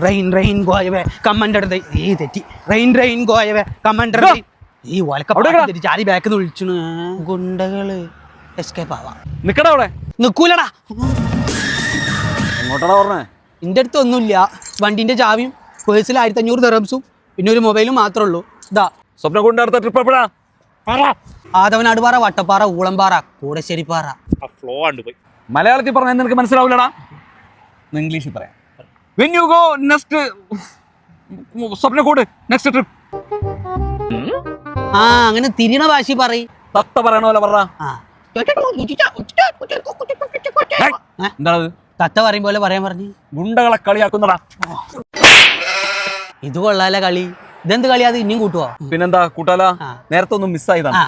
rain rain ഗോയവേ കമണ്ടർ ഈ തെറ്റി rain ഗോയവേ കമണ്ടർ ഈ ഒലക്ക ചാരി ബാക്കിന്ന് വിളിച്ചു ഗുണ്ടകള് എസ്കേപ്പ് ആവാ നിക്കടാ അവിടെ നിക്കൂലടാ എങ്ങോട്ടാടാ പറഞ്ഞേ എൻ്റെ അടുത്ത് ഒന്നുമില്ല വണ്ടിന്റെ ചാവിയും പേഴ്സിൽ 1500 ദിർഹംസും പിന്നെ ഒരു മൊബൈലും മാത്രമേ ഉള്ളൂ ഇതാ സ്വപ്നം കൊണ്ട് അടുത്ത ട്രിപ്പ് എപ്പോഴാ ആദവനാടുപാറ വട്ടപ്പാറ ഊളംപാറ കൂടശ്ശേരിപ്പാറ ഫ്ലോ ആണ്ട് പോയി മലയാളത്തിൽ പറഞ്ഞാൽ നിനക്ക് മനസ്സിലാവില്ലടാ ഇംഗ്ലീഷിൽ പറയാം when you go next സ്വപ്നം കൂട് നെക്സ്റ്റ് ട്രിപ്പ് ആ അങ്ങനെ തിരിയണ ഭാഷ പറയ് തത്ത പറയണ പോലെ പറഞ്ഞ എന്താണത് തത്ത പറയും പോലെ പറയാൻ പറഞ്ഞു ഗുണ്ടകളെ കളിയാക്കുന്നടാ ഇത് കൊള്ളാല കളി ഇതെന്ത് കളി അത് ഇനിയും കൂട്ടുവോ പിന്നെന്താ കൂട്ടാല നേരത്തെ ഒന്നും മിസ്സായതാണ്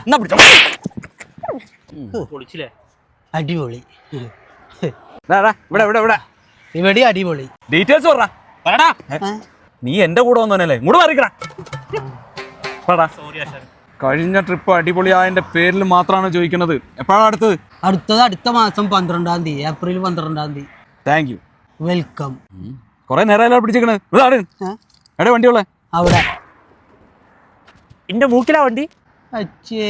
അടിപൊളി ഇവിടെ ഇവിടെ ഇവിടെ ഇവിടെ അടിപൊളി ഡീറ്റെയിൽസ് പറടാ നീ എന്റെ കൂടെ വന്നോനല്ലേ ഇങ്ങോട്ട് മാറിക്കടാ കഴിഞ്ഞ ട്രിപ്പ് അടിപൊളിയായതിന്റെ പേരിൽ മാത്രമാണ് ചോദിക്കുന്നത് എപ്പോഴാണ് അടുത്തത് അടുത്ത മാസം 12-ാം തീയതി ഏപ്രിൽ 12-ാം തീയതി താങ്ക് യു വെൽക്കം കൊറേ നേരം പിടിച്ചേക്കണ് എവിടെ വണ്ടിയുള്ളേ അവിടെ എന്റെ മൂക്കിലാ വണ്ടി അച്ഛേ